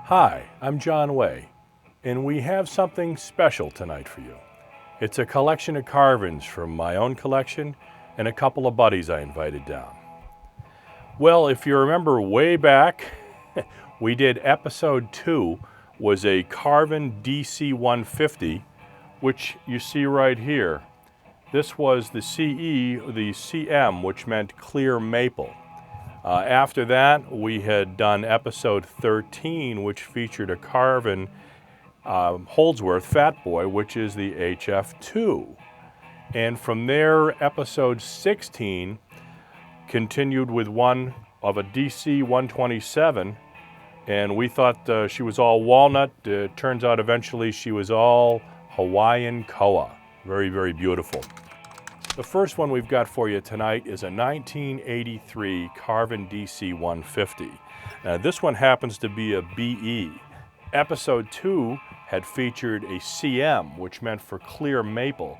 Hi, I'm John Way, and we have something special tonight for you. It's a collection of Carvins from my own collection and a couple of buddies I invited down. Well, if you remember way back, we did episode 2 was a Carvin DC 150, which you see right here. This was the CE, the CM, which meant clear maple. After that, we had done episode 13, which featured a Carvin Holdsworth Fat Boy, which is the HF2. And from there, episode 16 continued with one of a DC 127, and we thought she was all walnut. It turns out eventually she was all Hawaiian koa. Very, very beautiful. The first one we've got for you tonight is a 1983 Carvin DC 150. This one happens to be a BE. Episode 2 had featured a CM, which meant for clear maple.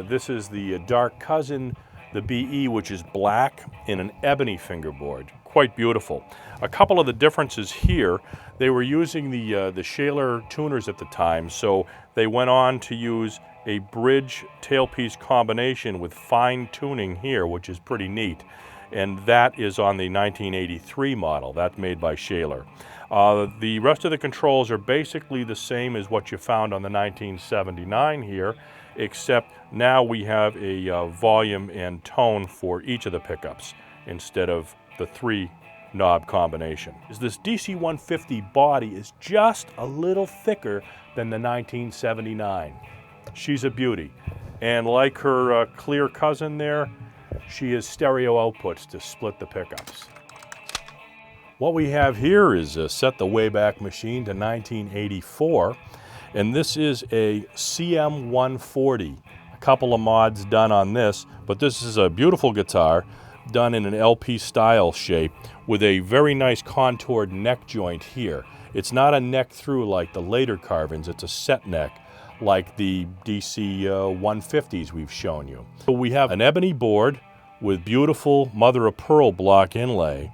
This is the dark cousin, the BE, which is black in an ebony fingerboard. Quite beautiful. A couple of the differences here, they were using the Shaler tuners at the time, so they went on to use a bridge tailpiece combination with fine tuning here, which is pretty neat. And that is on the 1983 model. That's made by Shaler. The rest of the controls are basically the same as what you found on the 1979 here, except now we have a volume and tone for each of the pickups instead of the 3 knob combination. This DC 150 body is just a little thicker than the 1979. She's a beauty, and like her clear cousin there, she has stereo outputs to split the pickups. What we have here is set the Wayback Machine to 1984, and this is a CM 140. A couple of mods done on this, but this is a beautiful guitar done in an LP style shape with a very nice contoured neck joint here. It's not a neck through like the later Carvins, it's a set neck like the DC 150s we've shown you. So we have an ebony board with beautiful mother of pearl block inlay.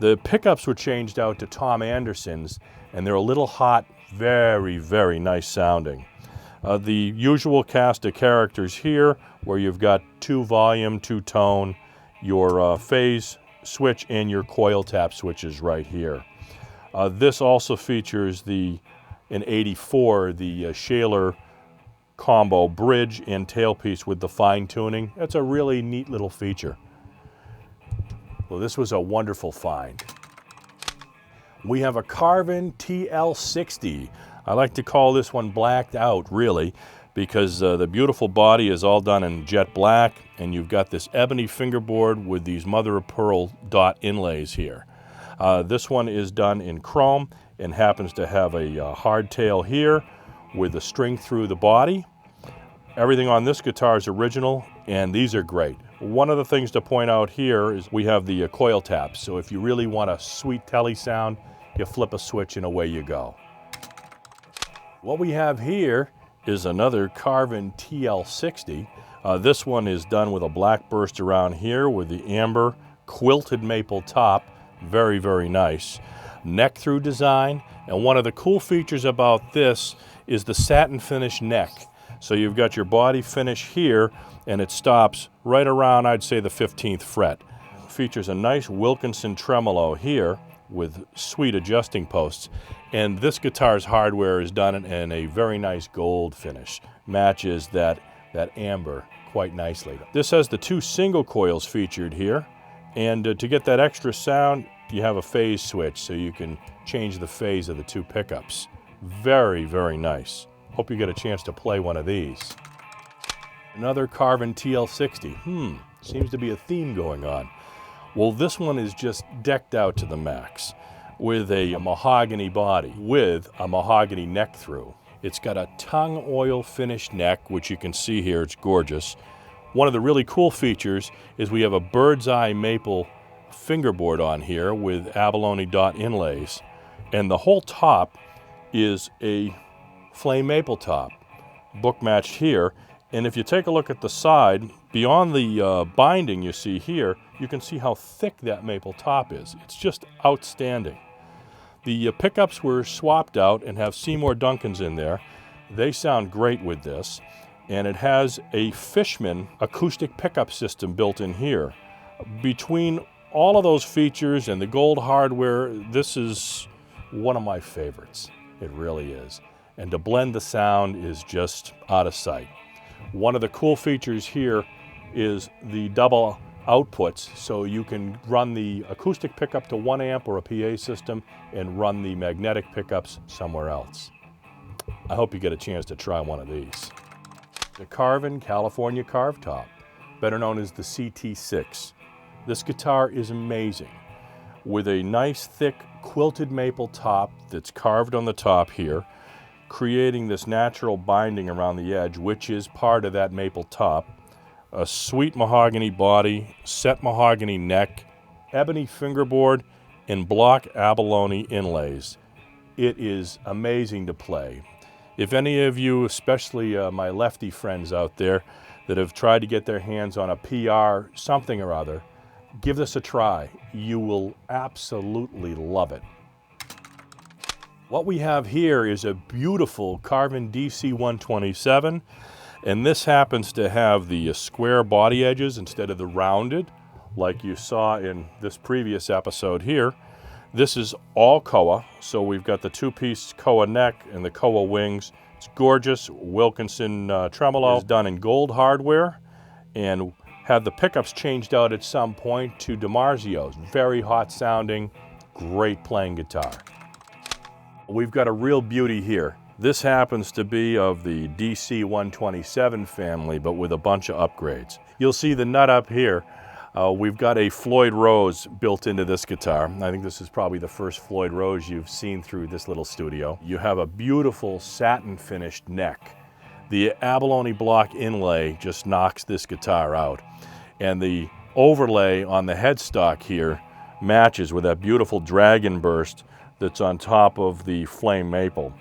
The pickups were changed out to Tom Anderson's, and they're a little hot, very, very nice sounding. The usual cast of characters here, where you've got 2 volume, 2 tone, your phase switch and your coil tap switches right here. This also features in 84, the Shaler combo bridge and tailpiece with the fine tuning. That's a really neat little feature. Well, this was a wonderful find. We have a Carvin TL60. I like to call this one blacked out, really, because the beautiful body is all done in jet black, and you've got this ebony fingerboard with these mother of pearl dot inlays here. This one is done in chrome and happens to have a hardtail here with a string through the body. Everything on this guitar is original, and these are great. One of the things to point out here is we have the coil taps, so if you really want a sweet telly sound, you flip a switch and away you go. What we have here is another Carvin TL60. This one is done with a black burst around here with the amber quilted maple top. Very, very nice. Neck through design, and one of the cool features about this is the satin finish neck. So you've got your body finish here, and it stops right around, I'd say, the 15th fret. Features a nice Wilkinson tremolo here with sweet adjusting posts, and this guitar's hardware is done in a very nice gold finish. Matches that amber quite nicely. This has the 2 single coils featured here, and to get that extra sound, you have a phase switch, so you can change the phase of the 2 pickups. Very, very nice. Hope you get a chance to play one of these. Another Carvin TL60. Seems to be a theme going on. Well, this one is just decked out to the max with a mahogany body with a mahogany neck through. It's got a tongue oil finished neck, which you can see here. It's gorgeous. One of the really cool features is we have a bird's eye maple fingerboard on here with abalone dot inlays, and the whole top is a flame maple top, book matched here. And if you take a look at the side, beyond the binding you see here, you can see how thick that maple top is. It's just outstanding. The pickups were swapped out and have Seymour Duncans in there. They sound great with this. And it has a Fishman acoustic pickup system built in here. Between all of those features and the gold hardware, this is one of my favorites. It really is. And to blend the sound is just out of sight. One of the cool features here is the double outputs, so you can run the acoustic pickup to 1 amp or a PA system and run the magnetic pickups somewhere else. I hope you get a chance to try one of these. The Carvin California Carve Top, better known as the CT6. This guitar is amazing, with a nice thick quilted maple top that's carved on the top here, creating this natural binding around the edge, which is part of that maple top. A sweet mahogany body, set mahogany neck, ebony fingerboard, and block abalone inlays. It is amazing to play. If any of you, especially my lefty friends out there that have tried to get their hands on a PR something or other, give this a try. You will absolutely love it. What we have here is a beautiful Carvin DC-127, and this happens to have the square body edges instead of the rounded, like you saw in this previous episode here. This is all koa, so we've got the two-piece koa neck and the koa wings. It's gorgeous. Wilkinson tremolo is done in gold hardware, and had the pickups changed out at some point to DiMarzio's. Very hot sounding, great playing guitar. We've got a real beauty here. This happens to be of the DC-127 family, but with a bunch of upgrades. You'll see the nut up here. We've got a Floyd Rose built into this guitar. I think this is probably the first Floyd Rose you've seen through this little studio. You have a beautiful satin finished neck. The abalone block inlay just knocks this guitar out. And the overlay on the headstock here matches with that beautiful dragon burst that's on top of the flame maple.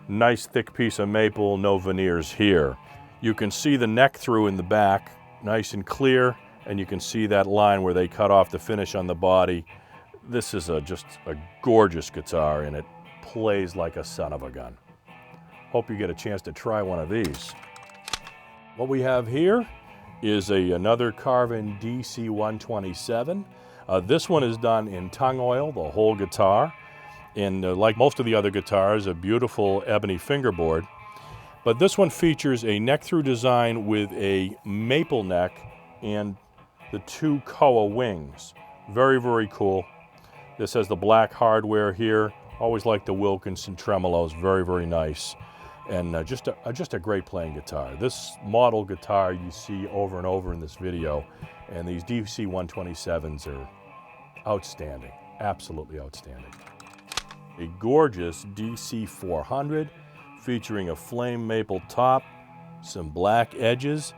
Nice thick piece of maple, no veneers here. You can see the neck through in the back, nice and clear. And you can see that line where they cut off the finish on the body. This is just a gorgeous guitar, and it plays like a son of a gun. Hope you get a chance to try one of these. What we have here is another Carvin DC-127. This one is done in tung oil, the whole guitar. And like most of the other guitars, a beautiful ebony fingerboard. But this one features a neck-through design with a maple neck and the two koa wings. Very, very cool. This has the black hardware here. Always like the Wilkinson tremolos. Very, very nice. And just a great playing guitar. This model guitar you see over and over in this video, and these DC-127s are outstanding. Absolutely outstanding. A gorgeous DC-400 featuring a flame maple top, some black edges,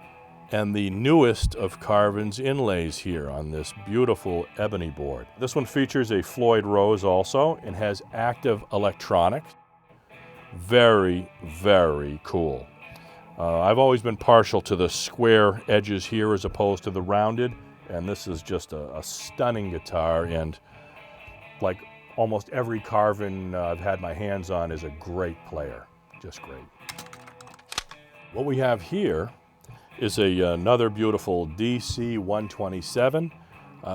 and the newest of Carvin's inlays here on this beautiful ebony board. This one features a Floyd Rose also and has active electronics. Very, very cool. I've always been partial to the square edges here as opposed to the rounded, and this is just a stunning guitar, and like almost every Carvin I've had my hands on is a great player. Just great. What we have here is another beautiful DC-127.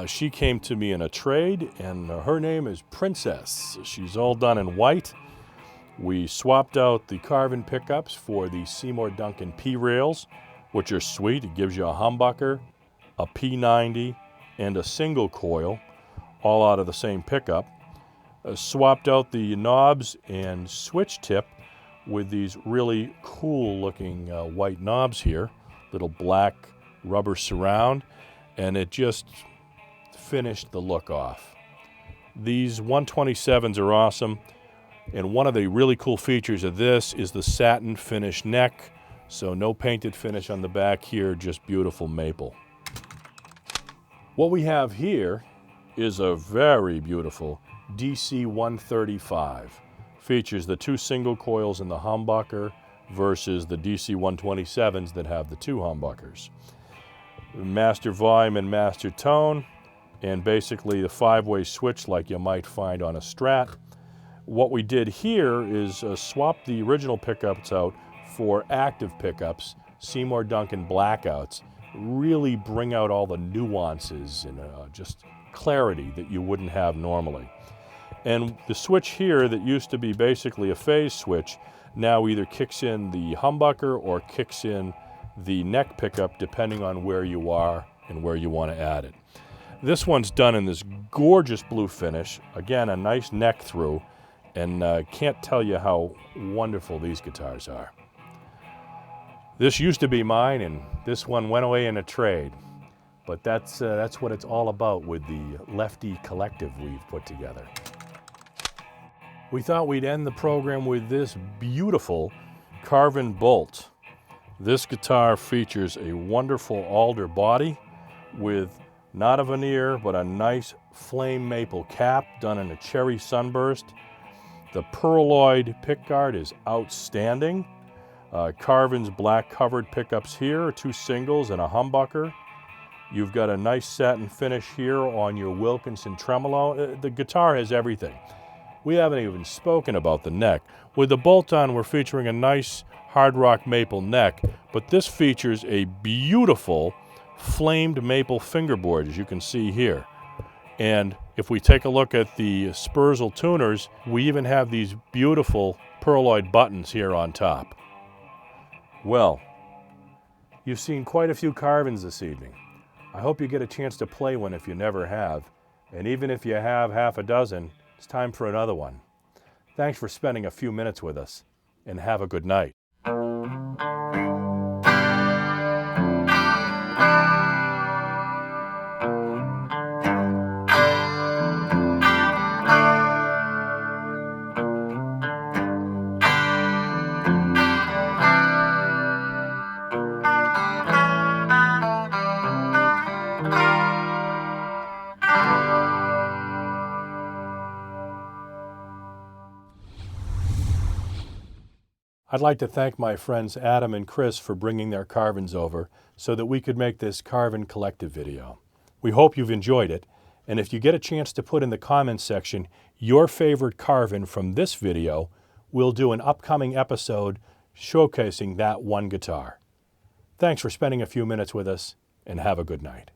She came to me in a trade, and her name is Princess. She's all done in white. We swapped out the Carvin pickups for the Seymour Duncan P-rails, which are sweet. It gives you a humbucker, a P90, and a single coil, all out of the same pickup. Swapped out the knobs and switch tip with these really cool looking white knobs here. Little black rubber surround, and it just finished the look off. These 127s are awesome, and one of the really cool features of this is the satin finish neck, so no painted finish on the back here, just beautiful maple. What we have here is a very beautiful DC-135. Features the two single coils in the humbucker versus the DC-127s that have the two humbuckers. Master volume and master tone, and basically the 5-way switch like you might find on a Strat, What we did here is swap the original pickups out for active pickups, Seymour Duncan blackouts, really bring out all the nuances and just clarity that you wouldn't have normally. And the switch here that used to be basically a phase switch now either kicks in the humbucker or kicks in the neck pickup depending on where you are and where you want to add it. This one's done in this gorgeous blue finish. Again, a nice neck through, and can't tell you how wonderful these guitars are. This used to be mine, and this one went away in a trade. But that's what it's all about with the Lefty Collective we've put together. We thought we'd end the program with this beautiful Carvin bolt. This guitar features a wonderful alder body with not a veneer, but a nice flame maple cap done in a cherry sunburst. The pearloid pickguard is outstanding. Carvin's black covered pickups here, 2 singles and a humbucker. You've got a nice satin finish here on your Wilkinson tremolo. The guitar has everything. We haven't even spoken about the neck. With the bolt-on, we're featuring a nice hard rock maple neck, but this features a beautiful flamed maple fingerboard, as you can see here. And if we take a look at the Spurzl tuners, we even have these beautiful pearloid buttons here on top. Well, you've seen quite a few Carvins this evening. I hope you get a chance to play one if you never have. And even if you have half a dozen, it's time for another one. Thanks for spending a few minutes with us, and have a good night. I'd like to thank my friends Adam and Chris for bringing their Carvins over so that we could make this Carvin Collective video. We hope you've enjoyed it, and if you get a chance to put in the comments section your favorite Carvin from this video, we'll do an upcoming episode showcasing that one guitar. Thanks for spending a few minutes with us, and have a good night.